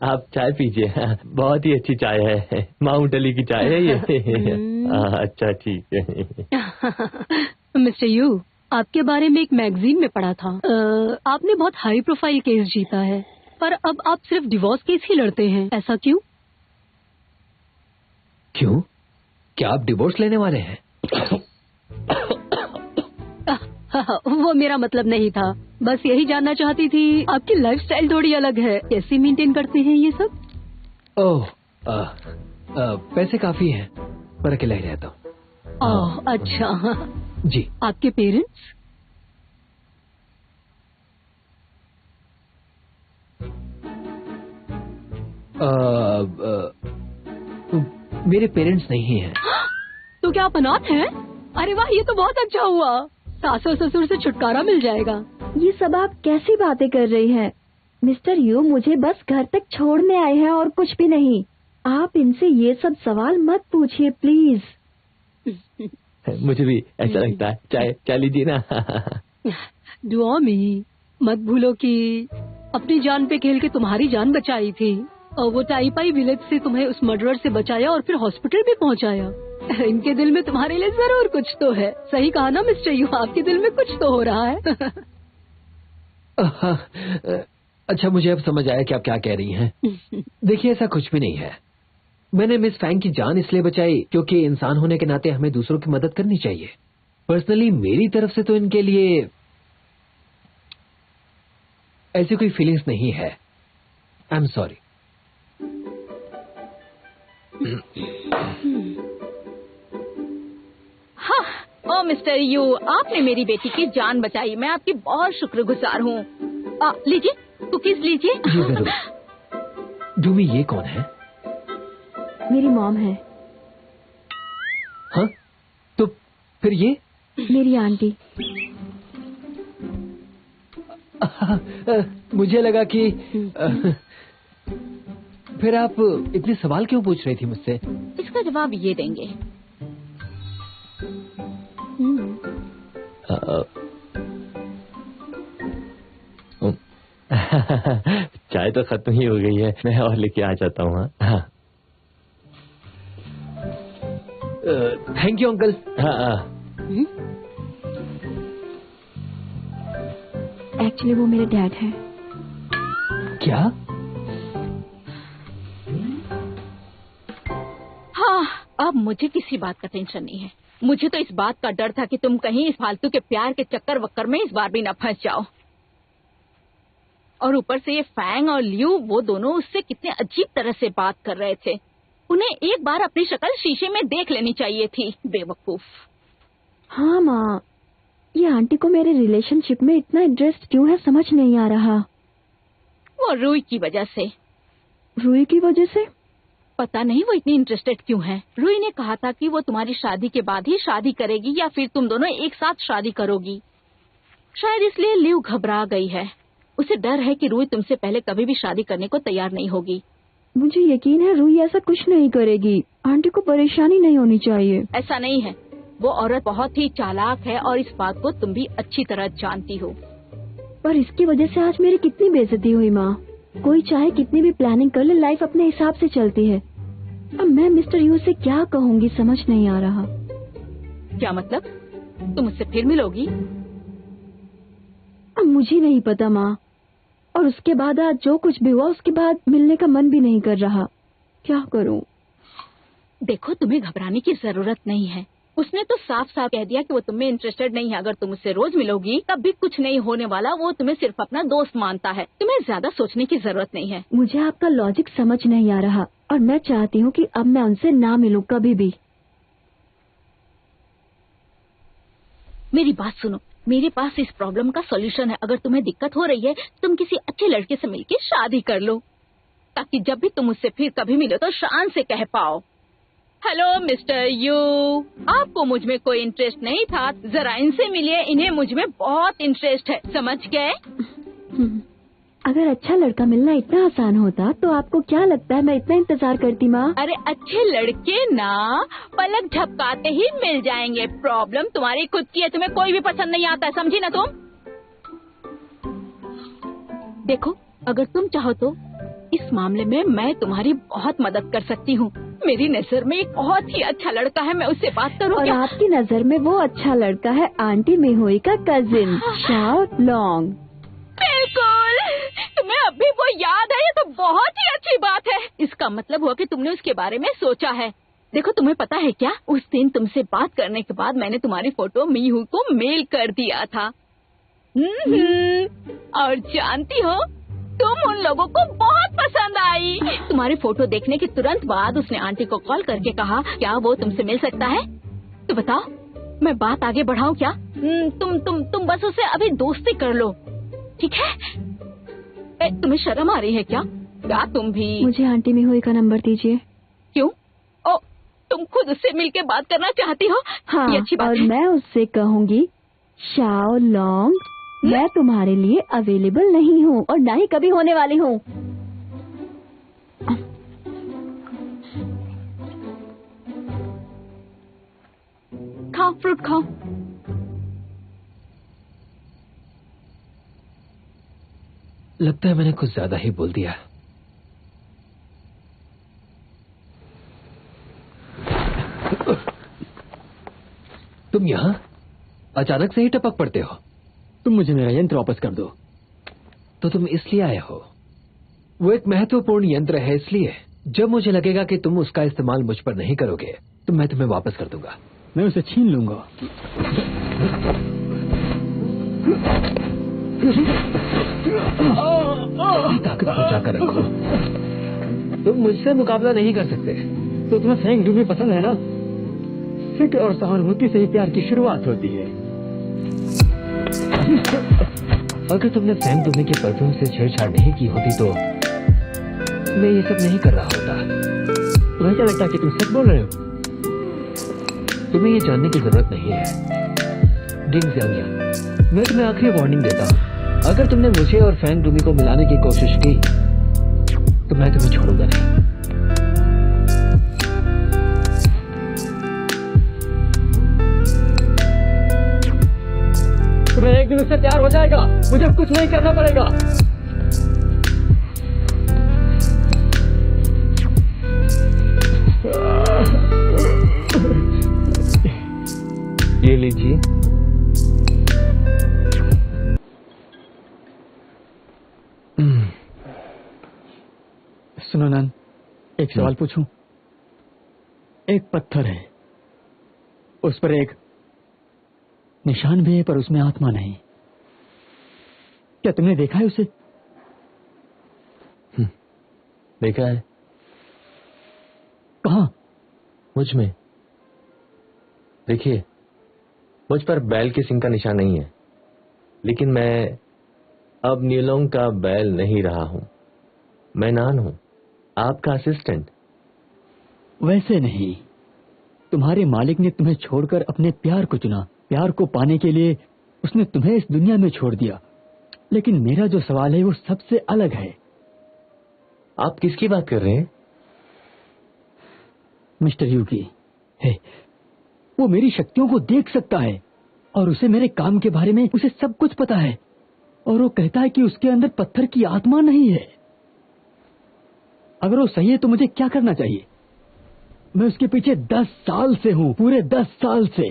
आप चाय पीजिए, बहुत ही अच्छी चाय है, माउंट अली की चाय है ये। अच्छा ठीक है। मिस्टर यू, आपके बारे में एक मैगजीन में पढ़ा था। आपने बहुत हाई प्रोफाइल केस जीता है, पर अब आप सिर्फ डिवोर्स केस ही लड़ते हैं, ऐसा क्यों? क्यों? क्या आप डिवोर्स लेने वाले हैं? वो मेरा मतलब नहीं था, बस यही जानना चाहती थी आपकी लाइफस्टाइल थोड़ी अलग है, कैसे मेंटेन करते हैं ये सब? ओह, पैसे काफी हैं, पर अकेला ही रहता हूँ। ओह अच्छा। जी। आपके पेरेंट्स? मेरे पेरेंट्स नहीं हैं। तो क्या आप अनाथ हैं? अरे वाह, ये तो बहुत अच्छा हुआ, सास और ससुर से छुटकारा मिल जाएगा। ये सब आप कैसी बातें कर रही हैं? मिस्टर यू मुझे बस घर तक छोड़ने आए हैं और कुछ भी नहीं। आप इनसे ये सब सवाल मत पूछिए प्लीज। मुझे भी ऐसा लगता है। चाय लीजिए ना। दुआ में मत भूलो कि अपनी जान पे खेल के तुम्हारी जान बचाई थी, और वो टाइपाई विलेज से तुम्हें उस मर्डरर से बचाया और फिर हॉस्पिटल भी पहुंचाया। इनके दिल में तुम्हारे लिए जरूर कुछ तो है। सही कहा ना मिस्टर यू, आपके दिल में कुछ तो हो रहा है। अच्छा, मुझे अब समझ आया कि आप क्या कह रही हैं। देखिए, ऐसा कुछ भी नहीं है। मैंने मिस फैंग की जान इसलिए बचाई क्योंकि इंसान होने के नाते हमें दूसरों की मदद करनी चाहिए। पर्सनली मेरी तरफ से तो इनके लिए ऐसी कोई फीलिंग्स नहीं है। I am sorry. हाँ, ओ मिस्टर यू, आपने मेरी बेटी की जान बचाई, मैं आपकी बहुत शुक्रगुजार हूँ। लीजिए, कुकीज लीजिए। जी जरूर। डूमी, ये कौन है? मेरी मॉम है। हाँ, तो फिर ये? मेरी आंटी। मुझे लगा कि फिर आप इतने सवाल क्यों पूछ रही थी मुझसे? इसका जवाब ये देंगे। चाय तो खत्म ही हो गई है, मैं और लेके आ जाता हूँ। हाँ, थैंक यू अंकल। एक्चुअली वो मेरे डैड हैं। क्या? हाँ, अब मुझे किसी बात का टेंशन नहीं है। मुझे तो इस बात का डर था कि तुम कहीं इस फालतू के प्यार के चक्कर वक्कर में इस बार भी न फंस जाओ। और ऊपर से ये फैंग और लियू, वो दोनों उससे कितने अजीब तरह से बात कर रहे थे। उन्हें एक बार अपनी शक्ल शीशे में देख लेनी चाहिए थी, बेवकूफ। हाँ माँ, ये आंटी को मेरे रिलेशनशिप में इतना इंटरेस्ट क्यों है समझ नहीं आ रहा। वो रूई की वजह से। रूई की वजह से? पता नहीं वो इतनी इंटरेस्टेड क्यों है। रूई ने कहा था कि वो तुम्हारी शादी के बाद ही शादी करेगी या फिर तुम दोनों एक साथ शादी करोगी। शायद इसलिए लिव घबरा गई है। उसे डर है कि रूही तुमसे पहले कभी भी शादी करने को तैयार नहीं होगी। मुझे यकीन है रूही ऐसा कुछ नहीं करेगी। आंटी को परेशानी नहीं होनी चाहिए। ऐसा नहीं है, वो औरत बहुत ही चालाक है और इस बात को तुम भी अच्छी तरह जानती हो। पर इसकी वजह से आज मेरी कितनी बेइज्जती हुई माँ। कोई चाहे कितनी भी प्लानिंग कर ले, लाइफ अपने हिसाब से चलती है। अब मैं मिस्टर यू से क्या कहूँगी समझ नहीं आ रहा। क्या मतलब? तुम उससे फिर मिलोगी? अब मुझे नहीं पता माँ। और उसके बाद आज जो कुछ भी हुआ उसके बाद मिलने का मन भी नहीं कर रहा। क्या करूँ? देखो, तुम्हें घबराने की जरूरत नहीं है। उसने तो साफ साफ कह दिया कि वो तुम्हें इंटरेस्टेड नहीं है। अगर तुम उससे रोज मिलोगी तब भी कुछ नहीं होने वाला। वो तुम्हें सिर्फ अपना दोस्त मानता है। तुम्हें ज्यादा सोचने की जरूरत नहीं है। मुझे आपका लॉजिक समझ नहीं आ रहा और मैं चाहती हूँ कि अब मैं उनसे ना मिलूं कभी भी। मेरी बात सुनो, मेरे पास इस प्रॉब्लम का सॉल्यूशन है। अगर तुम्हें दिक्कत हो रही है तुम किसी अच्छे लड़के से मिलकर शादी कर लो, ताकि जब भी तुम उससे फिर कभी मिलो तो शान से कह पाओ, हेलो मिस्टर यू, आपको मुझ में कोई इंटरेस्ट नहीं था, जरा इनसे मिलिए, इन्हें मुझ में बहुत इंटरेस्ट है। समझ गए? अगर अच्छा लड़का मिलना इतना आसान होता तो आपको क्या लगता है मैं इतना इंतजार करती माँ? अरे अच्छे लड़के ना पलक झपकाते ही मिल जाएंगे। प्रॉब्लम तुम्हारी खुद की है। तुम्हें कोई भी पसंद नहीं आता है, समझी ना तुम? देखो, अगर तुम चाहो तो इस मामले में मैं तुम्हारी बहुत मदद कर सकती हूँ। मेरी नजर में एक बहुत ही अच्छा लड़का है, मैं उससे बात करूँ और क्या? आपकी नजर में वो अच्छा लड़का है आंटी मिहोई का कजिन शाओ लॉन्ग। बिल्कुल, तुम्हें अभी वो याद है। ये तो बहुत ही अच्छी बात है। इसका मतलब हुआ कि तुमने उसके बारे में सोचा है। देखो, तुम्हें पता है क्या, उस दिन तुमसे बात करने के बाद मैंने तुम्हारी फोटो मीहू को मेल कर दिया था। और जानती हो, तुम उन लोगों को बहुत पसंद आई। तुम्हारी फोटो देखने के तुरंत बाद उसने आंटी को कॉल करके कहा क्या वो तुमसे मिल सकता है। तो बताओ, मैं बात आगे बढ़ाऊं क्या? तुम बस उसे अभी दोस्ती कर लो, ठीक है? तुम्हें शर्म आ रही है क्या? क्या तुम भी? मुझे आंटी मिहोई का नंबर दीजिए। क्यों? ओ, तुम खुद उससे मिलके बात करना चाहती हो? हाँ, ये अच्छी बात और है। मैं उससे कहूँगी शाओ लॉन्ग, मैं तुम्हारे लिए अवेलेबल नहीं हूँ और ना ही कभी होने वाली हूँ। खाओ, फ्रूट खाओ। लगता है मैंने कुछ ज्यादा ही बोल दिया। तुम यहाँ अचानक से ही टपक पड़ते हो। तुम मुझे मेरा यंत्र वापस कर दो। तो तुम इसलिए आए हो? वो एक महत्वपूर्ण यंत्र है, इसलिए जब मुझे लगेगा कि तुम उसका इस्तेमाल मुझ पर नहीं करोगे तो मैं तुम्हें वापस कर दूंगा। मैं उसे छीन लूंगा। ताकत बचा कर रखो। तुम मुझसे मुकाबला नहीं कर सकते। तो तुम्हें फेंग डूबी पसंद है ना? फिक्र और सहानुभूति से ही प्यार की शुरुआत होती है। अगर तुमने फैंग डूबी के परफ्यूम से छेड़छाड़ नहीं की होती तो मैं ये सब नहीं कर रहा होता। तुम्हें क्या लगता है कि तुम सच बोल रहे हो? तुम्हें ये जानने की जरूरत नहीं है। डिंग ज़ियांग, मैं तुम्हें आखिरी वार्निंग देता हूँ। अगर तुमने मुझे और फैंग डूमी को मिलाने की कोशिश की तो मैं तुम्हें छोड़ूंगा नहीं। तुम्हें एक दिन उससे प्यार हो जाएगा, मुझे कुछ नहीं करना पड़ेगा। ये लीजिए। सुनो नन, एक सवाल पूछूं? एक पत्थर है, उस पर एक निशान भी है पर उसमें आत्मा नहीं। क्या तुमने देखा है उसे? देखा है। कहाँ? मुझ में। देखिए, मुझ पर बैल के सिंग का निशान नहीं है, लेकिन मैं अब न्यूलोंग का बैल नहीं रहा हूं। मैं नान हूं, आपका असिस्टेंट। वैसे नहीं, तुम्हारे मालिक ने तुम्हें छोड़कर अपने प्यार को चुना। प्यार को पाने के लिए उसने तुम्हें इस दुनिया में छोड़ दिया, लेकिन मेरा जो सवाल है वो सबसे अलग है। आप किसकी बात कर रहे हैं? मिस्टर यू की है, वो मेरी शक्तियों को देख सकता है और उसे मेरे काम के बारे में उसे सब कुछ पता है, और वो कहता है कि उसके अंदर पत्थर की आत्मा नहीं है। अगर वो सही है तो मुझे क्या करना चाहिए? मैं उसके पीछे 10 साल से हूं, पूरे 10 साल से।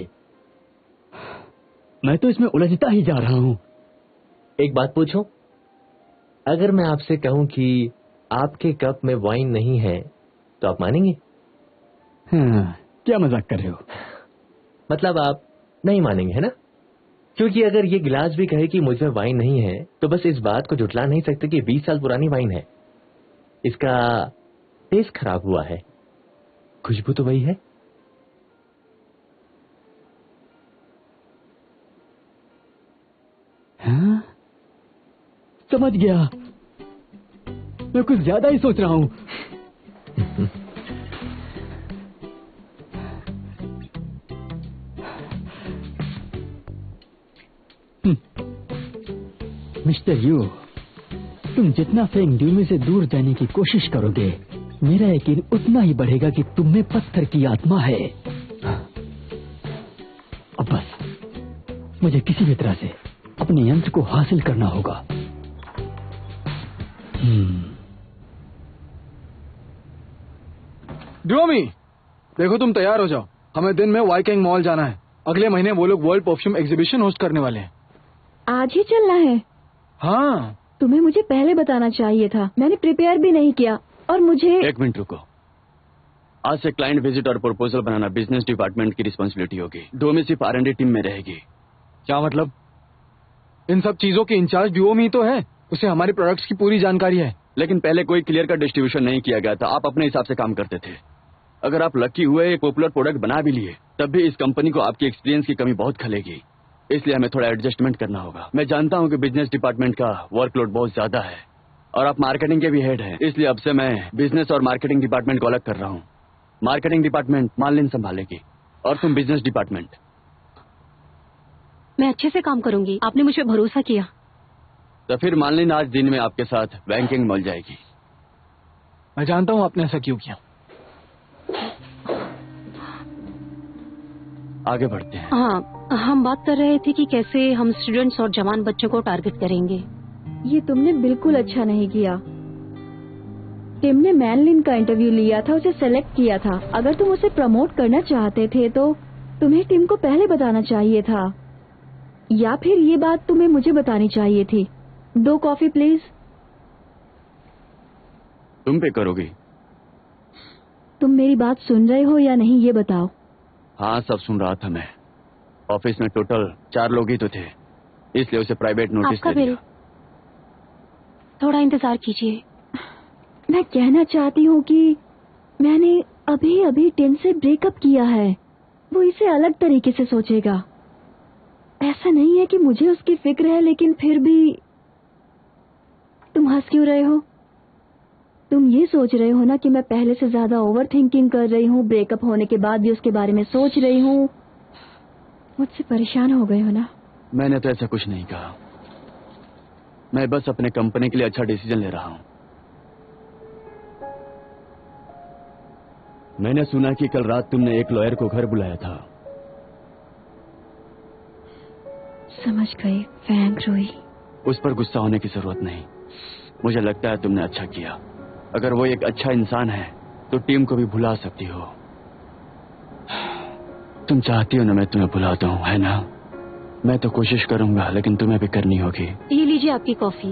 मैं तो इसमें उलझता ही जा रहा हूं। एक बात पूछूं? अगर मैं आपसे कहूं कि आपके कप में वाइन नहीं है तो आप मानेंगे? हाँ, क्या मजाक कर रहे हो? मतलब आप नहीं मानेंगे, है ना? क्योंकि अगर ये गिलास भी कहे कि मुझमें वाइन नहीं है तो बस इस बात को झुठला नहीं सकते कि 20 साल पुरानी वाइन है। इसका टेस्ट खराब हुआ है, खुशबू तो वही है। हाँ? समझ गया। मैं कुछ ज्यादा ही सोच रहा हूं। मिस्टर यू, तुम जितना फेंग ड्यूमी से दूर जाने की कोशिश करोगे, मेरा यकीन उतना ही बढ़ेगा कि तुम में पत्थर की आत्मा है। अब बस मुझे किसी भी तरह से अपने यंत्र को हासिल करना होगा। ड्यूमी, देखो तुम तैयार हो जाओ, हमें दिन में वाइकिंग मॉल जाना है। अगले महीने वो लोग वर्ल्ड परफ्यूम एग्जीबिशन होस्ट करने वाले हैं। आज ही चलना है? हाँ। तुम्हें मुझे पहले बताना चाहिए था, मैंने प्रिपेयर भी नहीं किया। और मुझे एक मिनट रुको। आज से क्लाइंट विजिट और प्रपोजल बनाना बिजनेस डिपार्टमेंट की रिस्पॉन्सिबिलिटी होगी। ड्यूमी सिर्फ R&D टीम में रहेगी। क्या मतलब? इन सब चीजों की इंचार्ज ड्यूमी तो है, उसे हमारे प्रोडक्ट्स की पूरी जानकारी है। लेकिन पहले कोई क्लियर कट डिस्ट्रीब्यूशन नहीं किया गया था, आप अपने हिसाब से काम करते थे। अगर आप लकी हुए एक पॉपुलर प्रोडक्ट बना भी लिए, तब भी इस कंपनी को आपकी एक्सपीरियंस की कमी बहुत खलेगी। इसलिए हमें थोड़ा एडजस्टमेंट करना होगा। मैं जानता हूं कि बिजनेस डिपार्टमेंट का वर्कलोड बहुत ज्यादा है और आप मार्केटिंग के भी हेड हैं, इसलिए अब से मैं बिजनेस और मार्केटिंग डिपार्टमेंट को अलग कर रहा हूं। मार्केटिंग डिपार्टमेंट मालिन संभालेगी और तुम बिजनेस डिपार्टमेंट। मैं अच्छे से काम करूंगी, आपने मुझ पर भरोसा किया। तो फिर मालिन आज दिन में आपके साथ बैंकिंग मॉल जाएगी। मैं जानता हूं आपने ऐसा क्यों किया। आगे बढ़ते हैं। हाँ, हम बात कर रहे थे कि कैसे हम स्टूडेंट्स और जवान बच्चों को टारगेट करेंगे। ये तुमने बिल्कुल अच्छा नहीं किया। टिम ने मैनलिन का इंटरव्यू लिया था, उसे सेलेक्ट किया था। अगर तुम उसे प्रमोट करना चाहते थे तो तुम्हें टिम को पहले बताना चाहिए था, या फिर ये बात तुम्हें मुझे बतानी चाहिए थी। 2 कॉफी प्लीज। तुम पे करोगी? तुम मेरी बात सुन रहे हो या नहीं ये बताओ। हाँ, सब सुन रहा था मैं। ऑफिस में टोटल 4 लोग ही तो थे, इसलिए उसे प्राइवेट नोटिस आपका दे दिया। बिल, थोड़ा इंतजार कीजिए। मैं कहना चाहती हूँ कि मैंने अभी अभी टिम से ब्रेकअप किया है। वो इसे अलग तरीके से सोचेगा। ऐसा नहीं है कि मुझे उसकी फिक्र है, लेकिन फिर भी। तुम हंस क्यों रहे हो? तुम ये सोच रहे हो ना कि मैं पहले से ज्यादा ओवर थिंकिंग कर रही हूँ, ब्रेकअप होने के बाद भी उसके बारे में सोच रही हूँ। मुझसे परेशान हो गए हो ना? मैंने तो ऐसा कुछ नहीं कहा। मैं बस अपने कंपनी के लिए अच्छा डिसीजन ले रहा हूँ। मैंने सुना कि कल रात तुमने एक लॉयर को घर बुलाया था। समझ गई, फैंग रोई। उस पर गुस्सा होने की जरूरत नहीं। मुझे लगता है तुमने अच्छा किया। अगर वो एक अच्छा इंसान है तो टीम को भी भुला सकती हो। तुम चाहती हो ना मैं तुम्हें भुलाता हूँ, है ना? मैं तो कोशिश करूंगा, लेकिन तुम्हें भी करनी होगी। ये लीजिए आपकी कॉफी।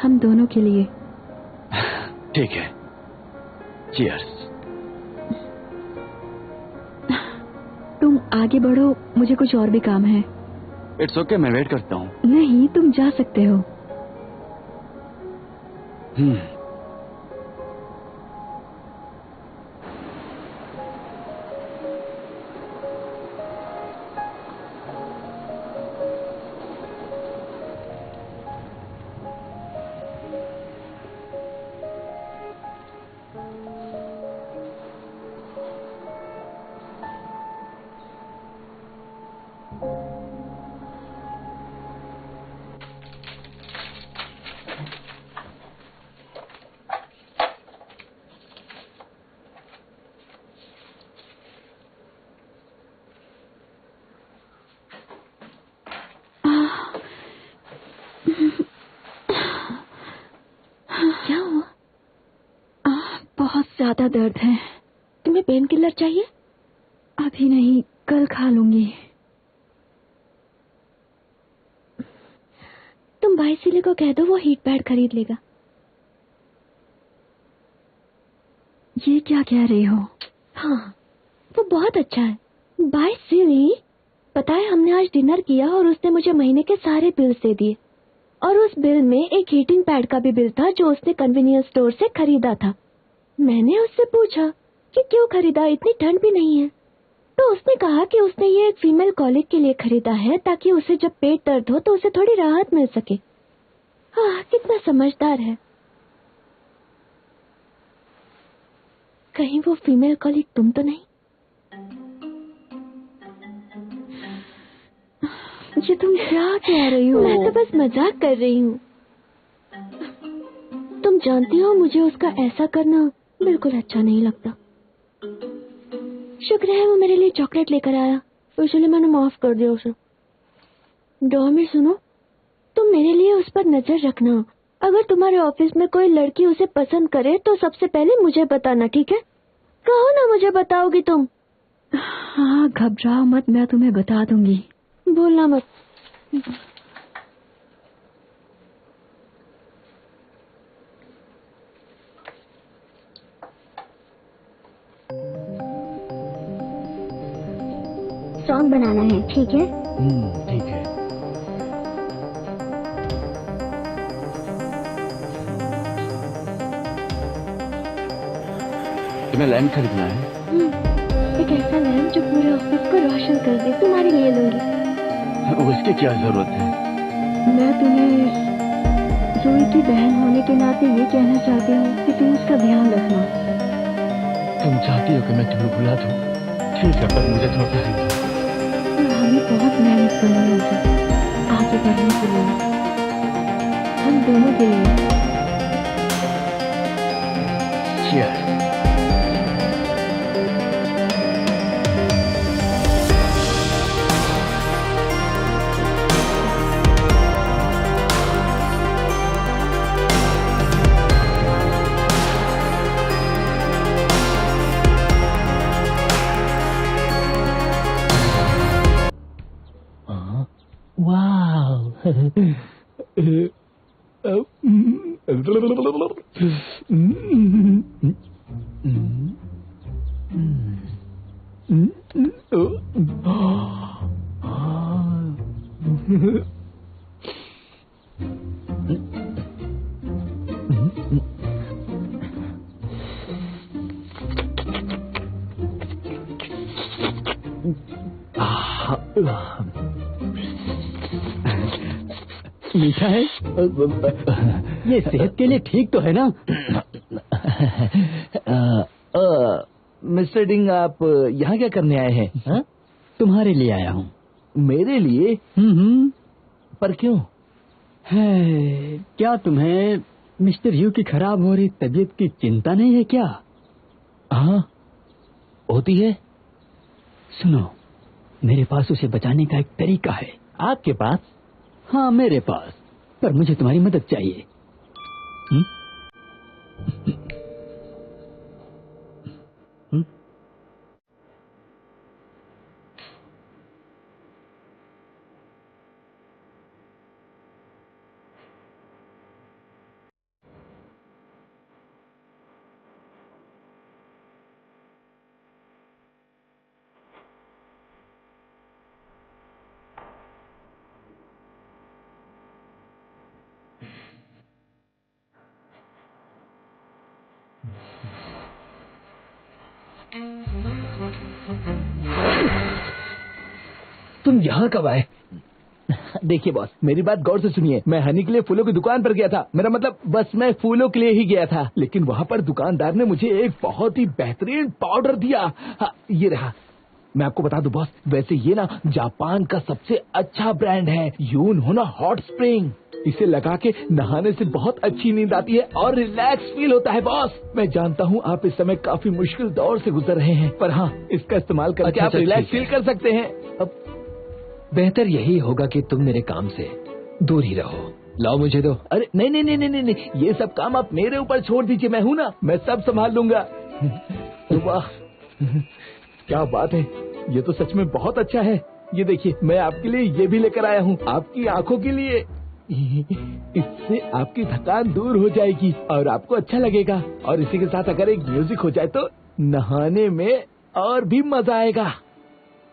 हम दोनों के लिए। ठीक है, चीयर्स। तुम आगे बढ़ो, मुझे कुछ और भी काम है। इट्स ओके, मैं वेट करता हूँ। नहीं, तुम जा सकते हो। बहुत ज्यादा दर्द है। तुम्हें पेन किलर चाहिए? अभी नहीं, कल खा लूंगी। तुम भाई सिले को कह दो, वो हीट पैड खरीद लेगा। ये क्या कह रही हो? हाँ, वो बहुत अच्छा है। भाई सिली, पता है हमने आज डिनर किया और उसने मुझे महीने के सारे बिल्स दे दिए, और उस बिल में एक हीटिंग पैड का भी बिल था जो उसने कन्वीनियंस स्टोर से खरीदा था। मैंने उससे पूछा कि क्यों खरीदा, इतनी ठंड भी नहीं है। तो उसने कहा कि उसने ये एक फीमेल कॉलिक के लिए खरीदा है ताकि उसे जब पेट दर्द हो तो उसे थोड़ी राहत मिल सके। हाँ, कितना समझदार है। कहीं वो फीमेल कॉलिक तुम तो नहीं? ये तुम क्या कह रही हो? मैं तो बस मजाक कर रही हूँ। तुम जानती हो मुझे उसका ऐसा करना बिल्कुल अच्छा नहीं लगता। शुक्र है वो मेरे लिए चॉकलेट लेकर आया, इसलिए मैंने माफ कर दिया उसे। डॉमी सुनो, तुम मेरे लिए उस पर नजर रखना। अगर तुम्हारे ऑफिस में कोई लड़की उसे पसंद करे तो सबसे पहले मुझे बताना, ठीक है? कहो ना, मुझे बताओगी तुम? हाँ, घबराओ मत, मैं तुम्हें बता दूंगी। भूलना मत। सॉन्ग बनाना है, ठीक है? ठीक है। तुम्हें लैंप खरीदना है? एक ऐसा लैंप जो पूरे ऑफिस को रोशन कर दे, तुम्हारे लिए लूंगी। उसकी क्या जरूरत है? मैं तुम्हें जोई की बहन होने के नाते ये कहना चाहती हूँ कि तुम उसका ध्यान रखना। तुम चाहती हो कि मैं तुम्हें भुला दूं? ठीक है, पर मुझे तुम्हें प्यार है। हमें बहुत मेहनत करनी होगी आगे बढ़ने के लिए, हम दोनों के लिए। Cheers. मीठा है? ये सेहत के लिए ठीक तो है ना? मिस्टर डिंग, आप यहाँ क्या करने आए हैं? हा? तुम्हारे लिए आया हूँ। मेरे लिए? पर क्यों? है, क्या तुम्हें मिस्टर यू की खराब हो रही तबीयत की चिंता नहीं है क्या? हाँ, होती है। सुनो, मेरे पास उसे बचाने का एक तरीका है। आपके पास? हाँ, मेरे पास, पर मुझे तुम्हारी मदद चाहिए। तुम यहाँ कब आए? देखिए बॉस, मेरी बात गौर से सुनिए। मैं हनी के लिए फूलों की दुकान पर गया था। मेरा मतलब बस मैं फूलों के लिए ही गया था, लेकिन वहाँ पर दुकानदार ने मुझे एक बहुत ही बेहतरीन पाउडर दिया। हाँ, ये रहा। मैं आपको बता दूं बॉस, वैसे ये ना जापान का सबसे अच्छा ब्रांड है, यून होना हॉट स्प्रिंग। इसे लगा के नहाने से बहुत अच्छी नींद आती है और रिलैक्स फील होता है बॉस। मैं जानता हूँ आप इस समय काफी मुश्किल दौर से गुजर रहे हैं, पर हाँ, इसका इस्तेमाल करके आप रिलैक्स फील कर सकते हैं। अब बेहतर यही होगा कि तुम मेरे काम से दूर ही रहो। लाओ मुझे दो। अरे नहीं नहीं नहीं नहीं नहीं, ये सब काम आप मेरे ऊपर छोड़ दीजिए, मैं हूँ ना, मैं सब संभाल लूंगा। वाह क्या बात है, ये तो सच में बहुत अच्छा है। ये देखिए मैं आपके लिए ये भी लेकर आया हूँ, आपकी आंखों के लिए। इससे आपकी थकान दूर हो जाएगी और आपको अच्छा लगेगा। और इसी के साथ अगर एक म्यूजिक हो जाए तो नहाने में और भी मजा आएगा।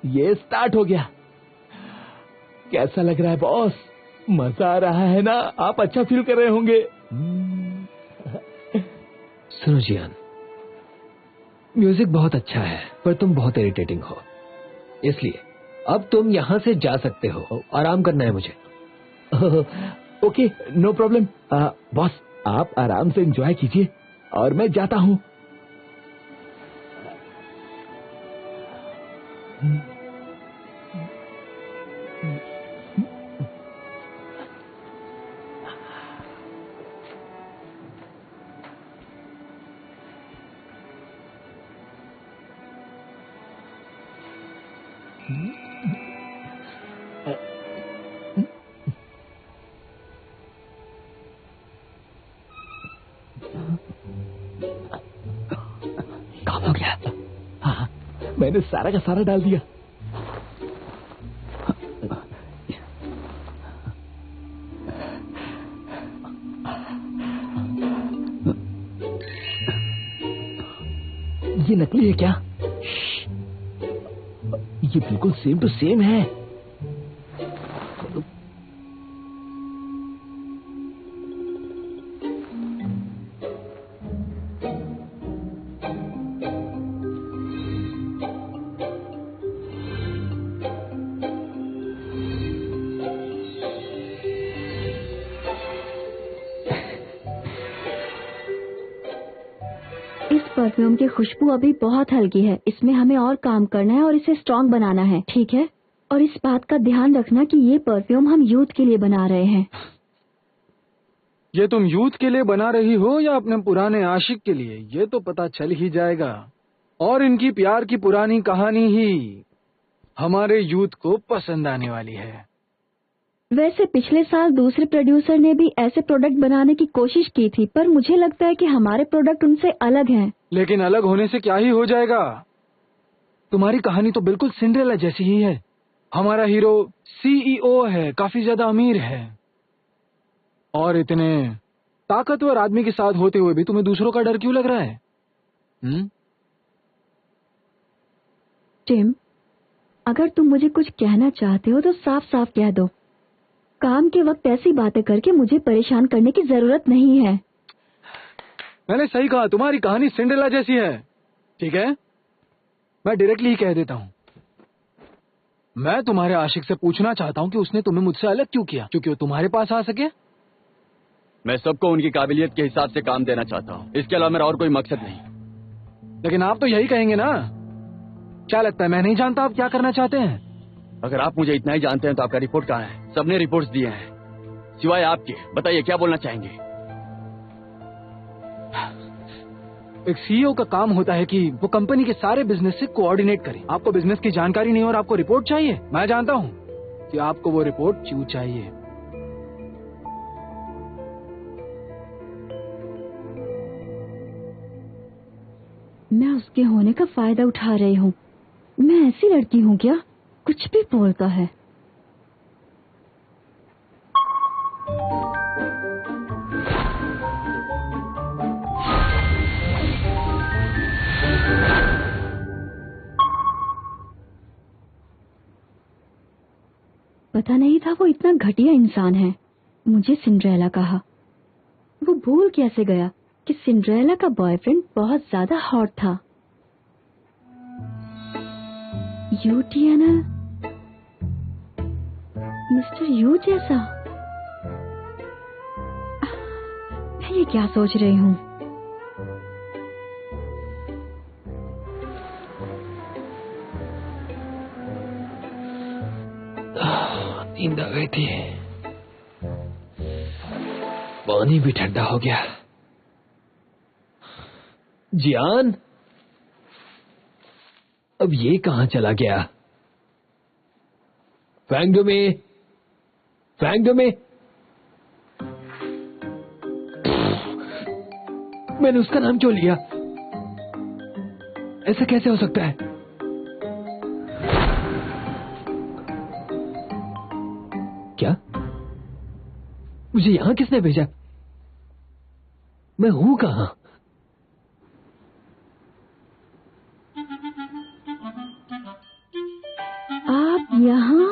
ये स्टार्ट हो गया। कैसा लग रहा है बॉस? मजा आ रहा है ना? आप अच्छा फील कर रहे होंगे। सुनो जियान, म्यूजिक बहुत अच्छा है पर तुम बहुत इरिटेटिंग हो, इसलिए अब तुम यहाँ से जा सकते हो। आराम करना है मुझे। Okay no problem. बॉस आप आराम से एंजॉय कीजिए और मैं जाता हूँ। काम हो गया। हाँ मैंने सारा का सारा डाल दिया। ये नकली है क्या? ये बिल्कुल सेम टू सेम है। परफ्यूम की खुशबू अभी बहुत हल्की है, इसमें हमें और काम करना है और इसे स्ट्रॉन्ग बनाना है, ठीक है? और इस बात का ध्यान रखना कि ये परफ्यूम हम यूथ के लिए बना रहे हैं। ये तुम यूथ के लिए बना रही हो या अपने पुराने आशिक के लिए, ये तो पता चल ही जाएगा। और इनकी प्यार की पुरानी कहानी ही हमारे यूथ को पसंद आने वाली है। वैसे पिछले साल दूसरे प्रोड्यूसर ने भी ऐसे प्रोडक्ट बनाने की कोशिश की थी, पर मुझे लगता है कि हमारे प्रोडक्ट उनसे अलग हैं। लेकिन अलग होने से क्या ही हो जाएगा? तुम्हारी कहानी तो बिल्कुल सिंड्रेला जैसी ही है। हमारा हीरो सीईओ है, काफी ज्यादा अमीर है, और इतने ताकतवर आदमी के साथ होते हुए भी तुम्हें दूसरों का डर क्यों लग रहा है? टिम, अगर तुम मुझे कुछ कहना चाहते हो तो साफ साफ कह दो। काम के वक्त ऐसी बातें करके मुझे परेशान करने की जरूरत नहीं है। मैंने सही कहा, तुम्हारी कहानी सिंड्रेला जैसी है। ठीक है, मैं डायरेक्टली ही कह देता हूँ। मैं तुम्हारे आशिक से पूछना चाहता हूँ कि उसने तुम्हें मुझसे अलग क्यों किया? क्योंकि वो तुम्हारे पास आ सके? मैं सबको उनकी काबिलियत के हिसाब से काम देना चाहता हूँ, इसके अलावा मेरा और कोई मकसद नहीं। लेकिन आप तो यही कहेंगे ना? क्या लगता है मैं नहीं जानता आप क्या करना चाहते हैं? अगर आप मुझे इतना ही जानते हैं तो आपका रिपोर्ट कहाँ है? सबने रिपोर्ट्स दिए हैं सिवाय आपके। बताइए क्या बोलना चाहेंगे? एक सीईओ का काम होता है कि वो कंपनी के सारे बिजनेस से कोऑर्डिनेट करे। आपको बिजनेस की जानकारी नहीं और आपको रिपोर्ट चाहिए। मैं जानता हूँ कि आपको वो रिपोर्ट क्यों चाहिए। मैं उसके होने का फायदा उठा रही हूँ। मैं ऐसी लड़की हूँ क्या? कुछ भी बोलता है। पता नहीं था वो इतना घटिया इंसान है। मुझे सिंड्रेला कहा। वो भूल कैसे गया कि सिंड्रेला का बॉयफ्रेंड बहुत ज्यादा हॉट था। यूटीएनएल मिस्टर यू जैसा। मैं ये क्या सोच रही हूँ? नींद आ गई थी, पानी भी ठंडा हो गया। जियान, अब ये कहाँ चला गया? फैंग दो में। मैंने उसका नाम क्यों लिया? ऐसा कैसे हो सकता है? क्या? मुझे यहां किसने भेजा? मैं हूं कहां? आप यहाँ?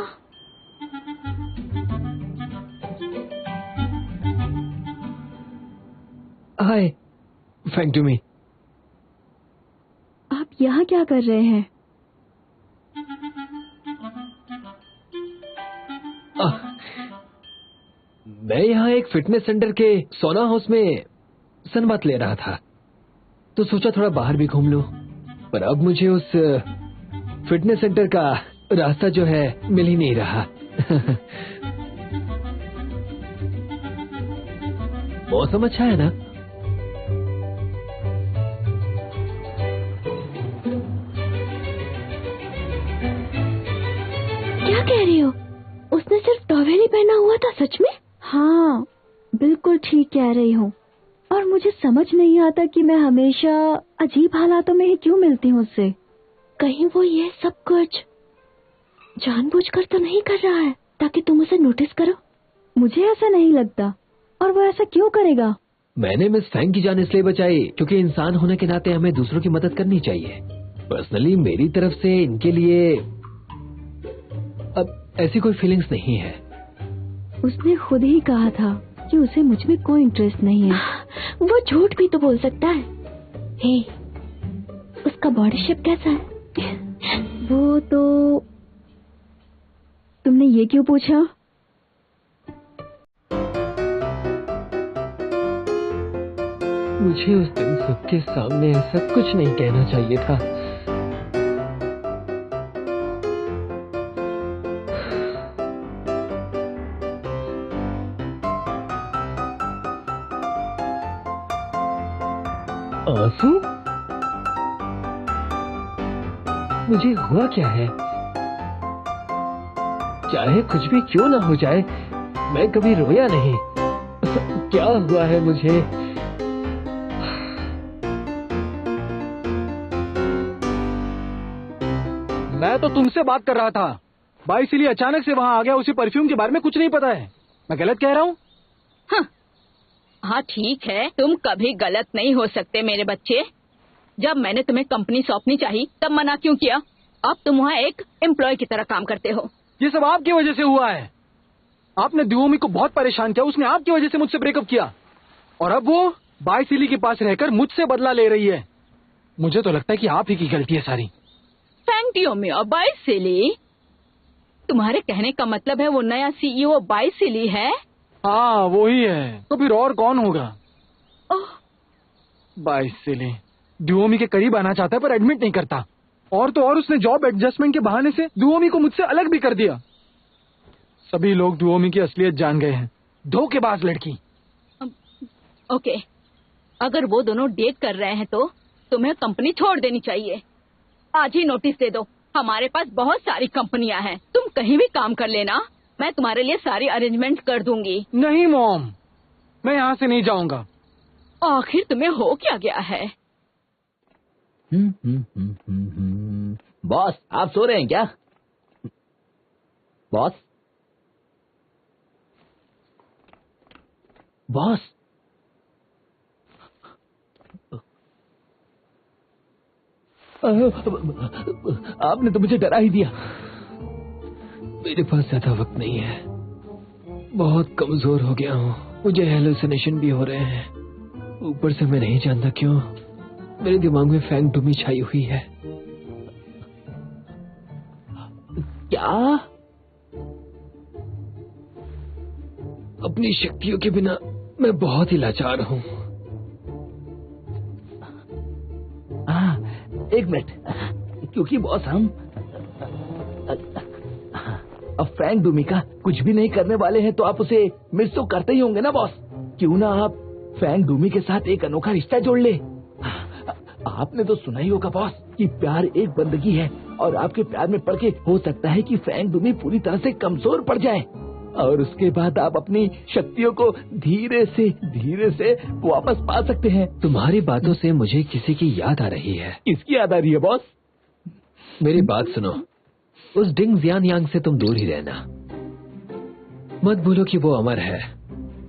हाय फैंग टू मी। आप यहाँ क्या कर रहे हैं? मैं यहाँ एक फिटनेस सेंटर के सोना हाउस में सनबाथ ले रहा था, तो सोचा थोड़ा बाहर भी घूम लूं। पर अब मुझे उस फिटनेस सेंटर का रास्ता जो है मिल ही नहीं रहा। मौसम अच्छा है ना? क्या कह रही हो? उसने सिर्फ टॉवेल ही पहना हुआ था? सच में? हाँ, बिल्कुल ठीक कह रही हूँ। और मुझे समझ नहीं आता कि मैं हमेशा अजीब हालातों में ही क्यों मिलती हूँ उससे। कहीं वो ये सब कुछ जानबूझकर तो नहीं कर रहा है ताकि तुम उसे नोटिस करो? मुझे ऐसा नहीं लगता। और वो ऐसा क्यों करेगा? मैंने मिस फैंग की जान इसलिए बचाई क्योंकि इंसान होने के नाते हमें दूसरों की मदद करनी चाहिए। पर्सनली मेरी तरफ से इनके लिए अब ऐसी कोई फीलिंग्स नहीं है। उसने खुद ही कहा था कि उसे मुझ में कोई इंटरेस्ट नहीं है। वो झूठ भी तो बोल सकता है। हे, उसका बॉडी शेप कैसा है? वो तो तुमने ये क्यों पूछा? मुझे उस दिन सबके सामने ऐसा कुछ नहीं कहना चाहिए था। आंसू? मुझे हुआ क्या है? चाहे कुछ भी क्यों ना हो जाए, मैं कभी रोया नहीं। क्या हुआ है मुझे? मैं तो तुमसे बात कर रहा था भाई, इसीलिए अचानक से वहाँ आ गया। उसी परफ्यूम के बारे में कुछ नहीं पता है। मैं गलत कह रहा हूँ? हाँ ठीक है, तुम कभी गलत नहीं हो सकते मेरे बच्चे। जब मैंने तुम्हें कंपनी सौंपनी चाहिए तब मना क्यों किया? अब तुम वहाँ एक एम्प्लॉय की तरह काम करते हो। ये सब आपकी वजह से हुआ है। आपने दुओमी को बहुत परेशान किया। उसने आपकी वजह से मुझसे ब्रेकअप किया और अब वो बायसिली के पास रहकर मुझसे बदला ले रही है। मुझे तो लगता है कि आप ही की गलती है सारी। फैंटियोमी और बायसिली? तुम्हारे कहने का मतलब है वो नया सीईओ बायसिली है? हाँ वो ही है, तो फिर और कौन होगा? बायसिली दुओमी के करीब आना चाहता है पर एडमिट नहीं करता। और तो और उसने जॉब एडजस्टमेंट के बहाने से दुओमी को मुझसे अलग भी कर दिया। सभी लोग दुओमी की असलियत जान गए हैं। धोखेबाज लड़की। ओके, अगर वो दोनों डेट कर रहे हैं तो तुम्हें कंपनी छोड़ देनी चाहिए। आज ही नोटिस दे दो। हमारे पास बहुत सारी कंपनियां हैं, तुम कहीं भी काम कर लेना। मैं तुम्हारे लिए सारी अरेंजमेंट कर दूंगी। नहीं मॉम, मैं यहाँ से नहीं जाऊंगा। आखिर तुम्हें हो क्या गया है? बॉस, आप सो रहे हैं क्या? बॉस? बॉस? आपने तो मुझे डरा ही दिया। मेरे पास ज्यादा वक्त नहीं है, बहुत कमजोर हो गया हूँ। मुझे हेलुसिनेशन भी हो रहे हैं। ऊपर से मैं नहीं जानता क्यों मेरे दिमाग में फैंग टूमी छाई हुई है। क्या? अपनी शक्तियों के बिना मैं बहुत ही लाचार हूँ। एक मिनट, क्योंकि बॉस हम अब फैंग डूमी का कुछ भी नहीं करने वाले हैं, तो आप उसे मिस तो करते ही होंगे ना बॉस? क्यों ना आप फैंग डूमी के साथ एक अनोखा रिश्ता जोड़ ले। आपने तो सुना ही होगा बॉस कि प्यार एक बंदगी है और आपके प्यार में पड़ के हो सकता है कि फैंग डूमी पूरी तरह से कमजोर पड़ जाए। और उसके बाद आप अपनी शक्तियों को धीरे से वापस पा सकते हैं। तुम्हारी बातों से मुझे किसी की याद आ रही है। किसकी याद आ रही है बॉस? मेरी बात सुनो, उस डिंग जियान यांग से तुम दूर ही रहना। मत भूलो कि वो अमर है,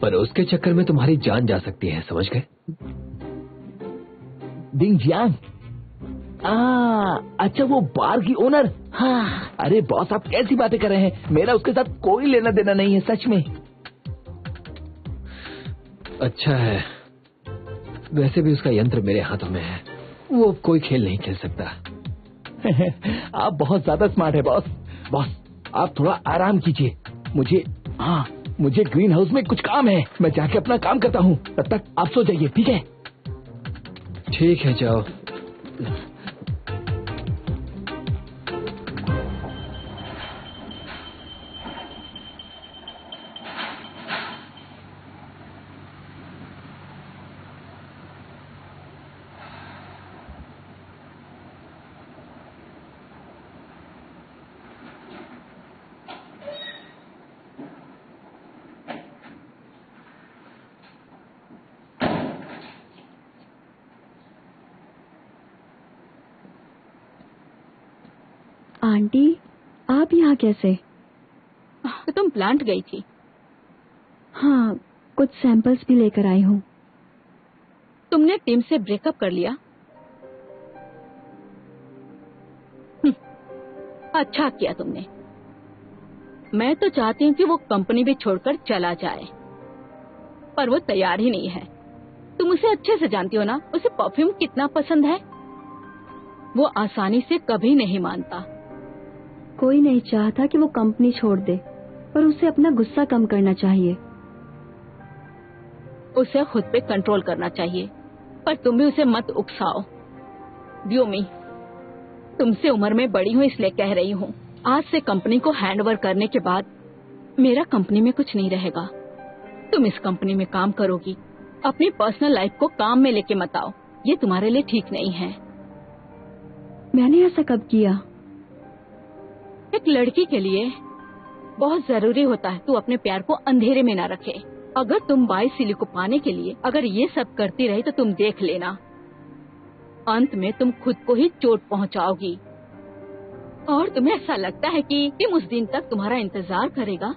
पर उसके चक्कर में तुम्हारी जान जा सकती है, समझ गए? डिंग जियांग? अच्छा, वो बार की ओनर। हाँ, अरे बॉस आप कैसी बातें कर रहे हैं? मेरा उसके साथ कोई लेना देना नहीं है, सच में। अच्छा है, वैसे भी उसका यंत्र मेरे हाथों में है, वो अब कोई खेल नहीं खेल सकता। आप बहुत ज्यादा स्मार्ट है बॉस। बॉस आप थोड़ा आराम कीजिए, मुझे ग्रीन हाउस में कुछ काम है, मैं जाके अपना काम करता हूँ, तब तक आप सो जाइए, ठीक है? ठीक है, जाओ। आंटी, आप यहाँ कैसे? तो तुम प्लांट गई थी? हाँ, कुछ सैंपल्स भी लेकर आई हूँ। तुमने टीम से ब्रेकअप कर लिया? अच्छा किया तुमने। मैं तो चाहती हूँ कि वो कंपनी भी छोड़कर चला जाए, पर वो तैयार ही नहीं है। तुम उसे अच्छे से जानती हो ना, उसे परफ्यूम कितना पसंद है। वो आसानी से कभी नहीं मानता। कोई नहीं चाहता कि वो कंपनी छोड़ दे, पर उसे अपना गुस्सा कम करना चाहिए। उसे खुद पे कंट्रोल करना चाहिए, पर तुम भी उसे मत उकसाओ। व्योमी, तुमसे उम्र में बड़ी हूँ इसलिए कह रही हूँ, आज से कंपनी को हैंडओवर करने के बाद मेरा कंपनी में कुछ नहीं रहेगा। तुम इस कंपनी में काम करोगी, अपनी पर्सनल लाइफ को काम में लेके मत आओ, ये तुम्हारे लिए ठीक नहीं है। मैंने ऐसा कब किया? एक लड़की के लिए बहुत जरूरी होता है तू अपने प्यार को अंधेरे में ना रखे। अगर तुम 22 सिली को पाने के लिए अगर ये सब करती रही तो तुम देख लेना, अंत में तुम खुद को ही चोट पहुंचाओगी। और तुम्हें ऐसा लगता है कि टीम उस दिन तक तुम्हारा इंतजार करेगा?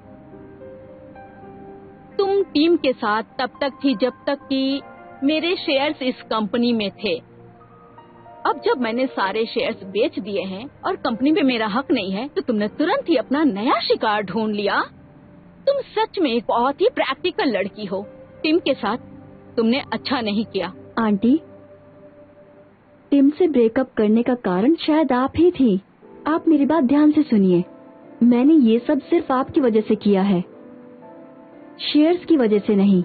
तुम टीम के साथ तब तक थी जब तक कि मेरे शेयर्स इस कंपनी में थे। अब जब मैंने सारे शेयर्स बेच दिए हैं और कंपनी में मेरा हक नहीं है, तो तुमने तुरंत ही अपना नया शिकार ढूंढ लिया। तुम सच में एक बहुत ही प्रैक्टिकल लड़की हो। टिम के साथ तुमने अच्छा नहीं किया। आंटी, टिम से ब्रेकअप करने का कारण शायद आप ही थी। आप मेरी बात ध्यान से सुनिए। मैंने ये सब सिर्फ आपकी वजह से किया है, शेयर्स की वजह से नहीं,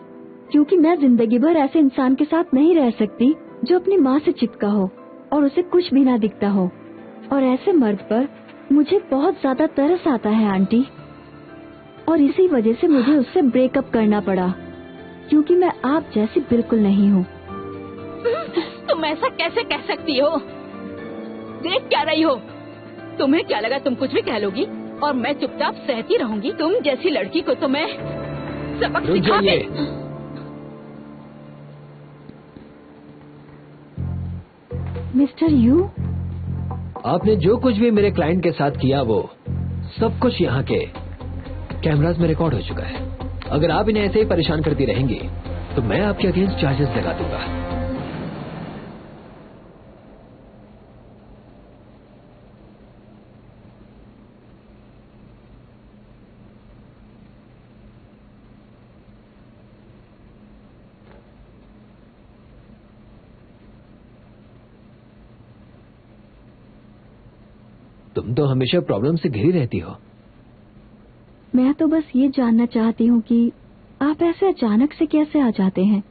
क्योंकि मैं जिंदगी भर ऐसे इंसान के साथ नहीं रह सकती जो अपनी माँ से चिपका हो और उसे कुछ भी ना दिखता हो। और ऐसे मर्द पर मुझे बहुत ज्यादा तरस आता है आंटी, और इसी वजह से मुझे उससे ब्रेकअप करना पड़ा, क्योंकि मैं आप जैसी बिल्कुल नहीं हूँ। तुम ऐसा कैसे कह सकती हो? देख क्या रही हो? तुम्हें क्या लगा तुम कुछ भी कह लोगी और मैं चुपचाप सहती रहूंगी? तुम जैसी लड़की को तो मैं सबक सिखा के। मिस्टर यू, आपने जो कुछ भी मेरे क्लाइंट के साथ किया वो सब कुछ यहाँ के कैमरास में रिकॉर्ड हो चुका है। अगर आप इन्हें ऐसे ही परेशान करती रहेंगी तो मैं आपके अगेंस्ट चार्जेस लगा दूंगा। तुम तो हमेशा प्रॉब्लम से घिरी रहती हो। मैं तो बस ये जानना चाहती हूँ कि आप ऐसे अचानक से कैसे आ जाते हैं?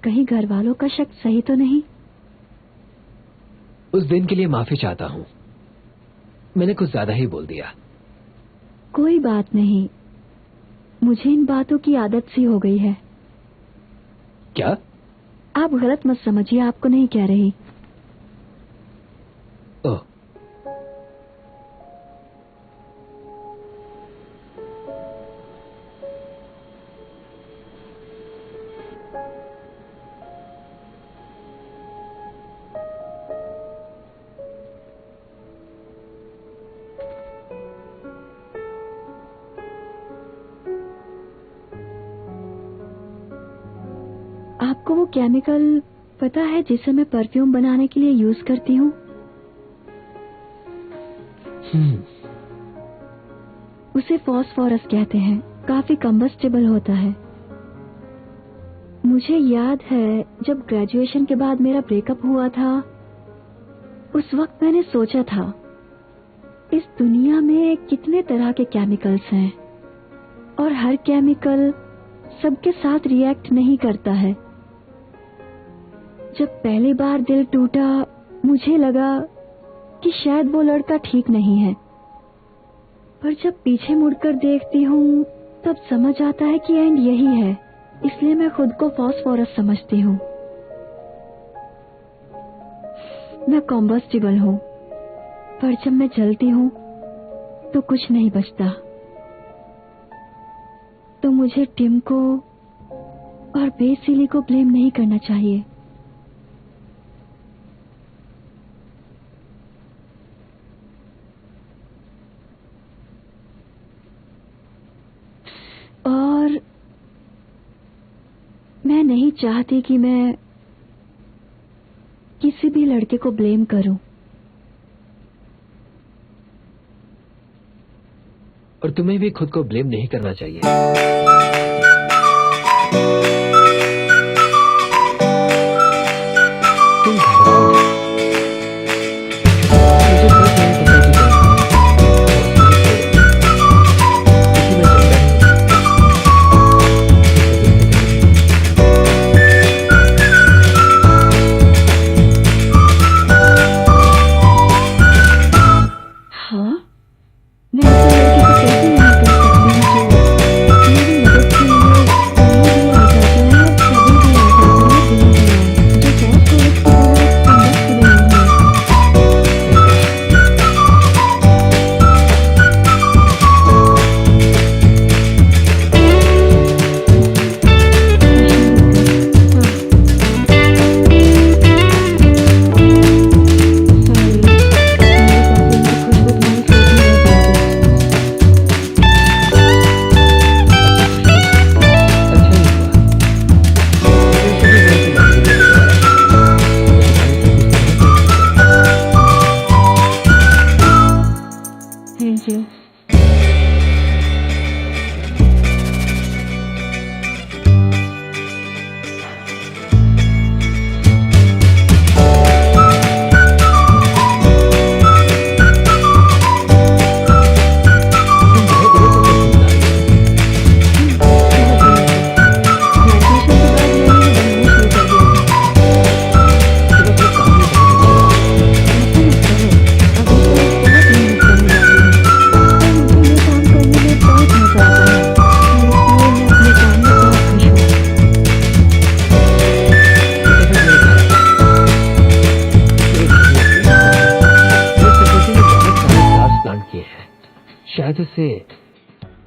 कहीं घर वालों का शक सही तो नहीं? उस दिन के लिए माफी चाहता हूँ, मैंने कुछ ज्यादा ही बोल दिया। कोई बात नहीं, मुझे इन बातों की आदत सी हो गई है। क्या? आप गलत मत समझिए, आपको नहीं कह रही। ओह, केमिकल पता है जिसे मैं परफ्यूम बनाने के लिए यूज करती हूँ? उसे फॉस्फोरस कहते हैं। काफी कंबस्टेबल होता है। मुझे याद है जब ग्रेजुएशन के बाद मेरा ब्रेकअप हुआ था, उस वक्त मैंने सोचा था इस दुनिया में कितने तरह के केमिकल्स हैं और हर केमिकल सबके साथ रिएक्ट नहीं करता है। जब पहली बार दिल टूटा, मुझे लगा कि शायद वो लड़का ठीक नहीं है, पर जब पीछे मुड़कर देखती हूँ तब समझ आता है कि एंड यही है। इसलिए मैं खुद को फॉस्फोरस समझती हूँ। मैं कॉम्बस्टिबल हूँ, पर जब मैं जलती हूँ तो कुछ नहीं बचता। तो मुझे टिम को और बेसिली को ब्लेम नहीं करना चाहिए। और मैं नहीं चाहती कि मैं किसी भी लड़के को ब्लेम करूं। और तुम्हें भी खुद को ब्लेम नहीं करना चाहिए। तुम घबराओ। मुझे बहुत नहीं पता कि क्या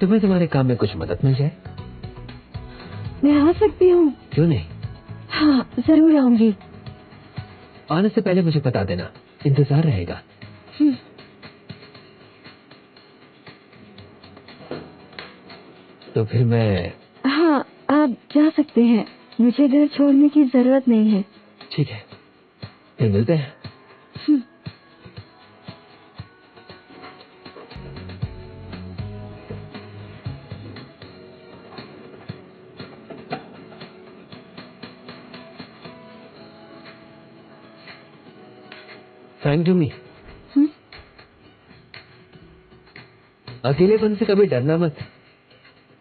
तुम्हें तुम्हारे काम में कुछ मदद मिल जाए। मैं आ सकती हूँ? क्यों नहीं? हाँ, जरूर आऊंगी। आने से पहले मुझे बता देना, इंतजार रहेगा। तो फिर मैं... हाँ, आप जा सकते हैं। मुझे घर छोड़ने की जरूरत नहीं है। ठीक है, फिर मिलते हैं। थैंक यू मी। अकेलेपन से कभी डरना मत।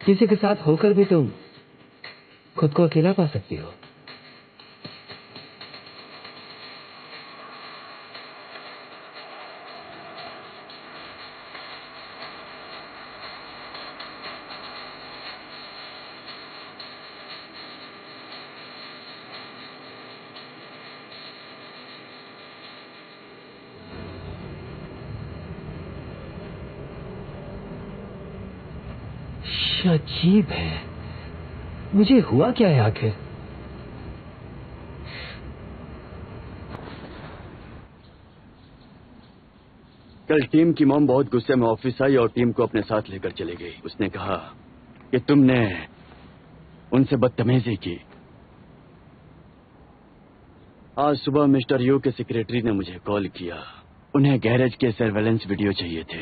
किसी के साथ होकर भी तुम खुद को अकेला पा सकती हो। अजीब है, मुझे हुआ क्या है आखिर? कल टीम की मॉम बहुत गुस्से में ऑफिस आई और टीम को अपने साथ लेकर चली गई। उसने कहा कि तुमने उनसे बदतमीजी की आज सुबह मिस्टर यू के सेक्रेटरी ने मुझे कॉल किया। उन्हें गैरेज के सर्वेलेंस वीडियो चाहिए थे,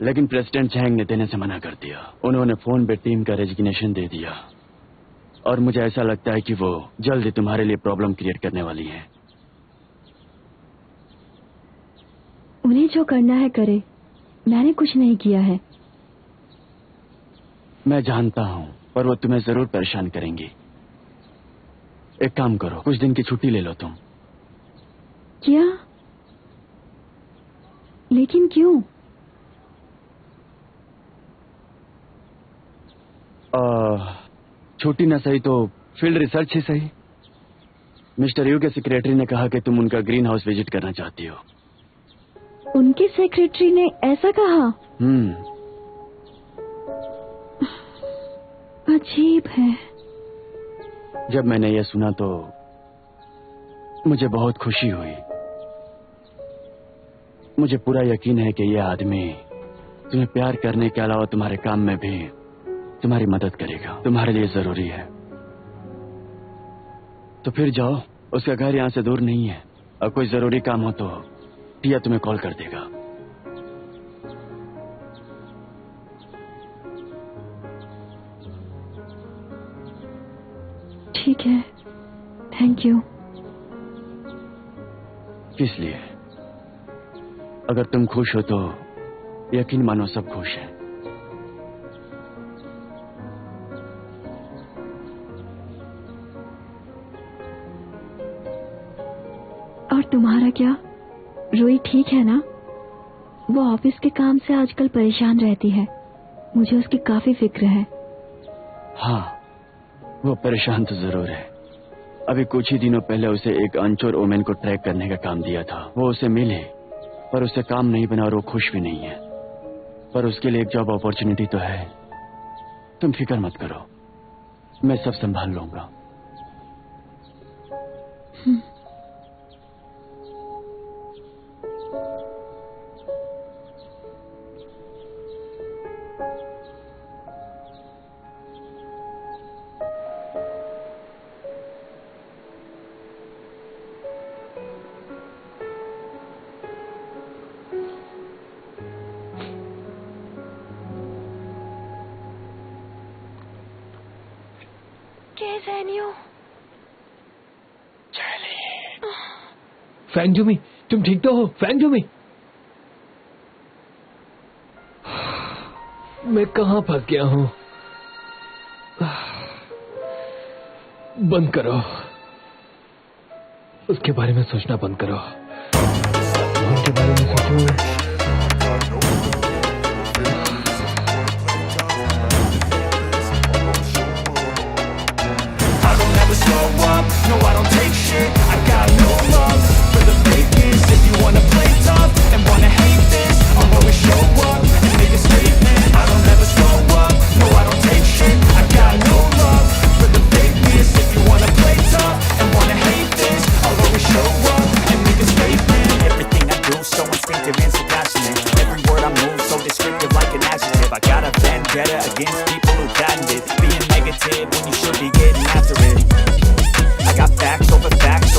लेकिन प्रेसिडेंट चैंग ने देने से मना कर दिया। उन्होंने फोन पे टीम का रेजिग्नेशन दे दिया और मुझे ऐसा लगता है कि वो जल्द ही तुम्हारे लिए प्रॉब्लम क्रिएट करने वाली हैं। उन्हें जो करना है करे, मैंने कुछ नहीं किया है। मैं जानता हूं, पर वो तुम्हें जरूर परेशान करेंगी। एक काम करो, कुछ दिन की छुट्टी ले लो तुम। क्या? लेकिन क्यों? छुट्टी न सही तो फील्ड रिसर्च ही सही। मिस्टर यू के सेक्रेटरी ने कहा कि तुम उनका ग्रीन हाउस विजिट करना चाहती हो। उनके सेक्रेटरी ने ऐसा कहा? अजीब है। जब मैंने यह सुना तो मुझे बहुत खुशी हुई। मुझे पूरा यकीन है कि यह आदमी तुम्हें प्यार करने के अलावा तुम्हारे काम में भी तुम्हारी मदद करेगा। तुम्हारे लिए जरूरी है। तो फिर जाओ, उसका घर यहां से दूर नहीं है। और कोई जरूरी काम हो तो टिया तुम्हें कॉल कर देगा। ठीक है, थैंक यू। किस लिए? अगर तुम खुश हो तो यकीन मानो सब खुश हैं। और तुम्हारा क्या? रोई ठीक है ना? वो ऑफिस के काम से आजकल परेशान रहती है। मुझे उसकी काफी फिक्र है। हाँ, वो परेशान तो जरूर है। अभी कुछ ही दिनों पहले उसे एक अनचोर ओमेन को ट्रैक करने का काम दिया था। वो उसे मिले, पर उससे काम नहीं बना और वो खुश भी नहीं है। पर उसके लिए एक जॉब अपॉर्चुनिटी तो है। तुम फिक्र मत करो, मैं सब संभाल लूंगा। फैंगजुमी, तुम ठीक तो हो? फैंगजुमी, मैं कहां फंस गया हूं? बंद करो, उसके बारे में सोचना बंद करो। उसके बारे में सोचो। No, I don't take shit, I got no love for the fakeness. If you wanna play tough and wanna hate this, I'll always show up and make a statement. I don't ever slow up, no, I don't take shit, I got no love for the fakeness. If you wanna play tough and wanna hate this, I'll always show up and make a statement. Everything I do so instinctive and so passionate. Every word I move so descriptive like an adjective. I got a vendetta against people who patented being negative when you should be getting after it. I got facts over tracks,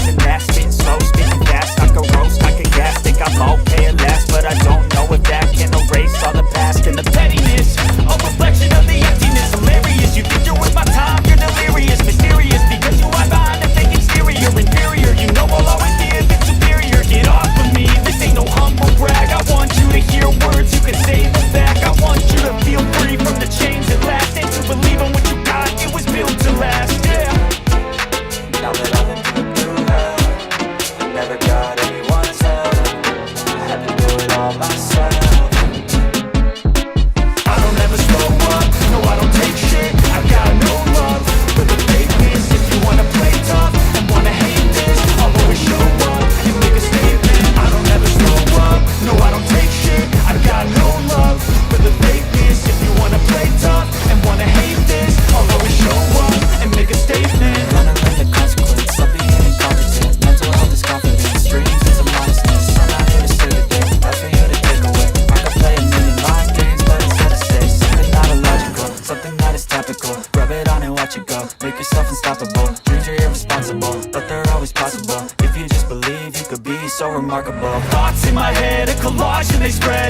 and that spitting slow, spitting fast. I can roast, I can gas, think I'm okay at last, but I don't know if that can erase all the past and the pettiness. A reflection of the emptiness, hilarious. You think you're worth my time, you're delirious, mysterious, because you hide behind a fake exterior, inferior. You know I'll always be a bit superior. Get off of me, this ain't no humble brag. I want you to hear words, you can say them back. I want you to feel free from the chains that last, and to believe in what you got, it was built to last. Yeah. Now that I've been through hell, never got anyone's help. I had to do it all myself. I don't ever slow up, no I don't take shit. I got no love for the fakeness. If you wanna play tough and wanna hate this, I'll always show up and make a statement. I don't ever slow up, no I don't take shit. I got no love for the fakeness. If you wanna play tough and wanna hate this, I'll always show up and make a statement. Rub it on and watch it go. Make yourself unstoppable. Dreams are irresponsible, but Thoughts in my head, a collage and they spread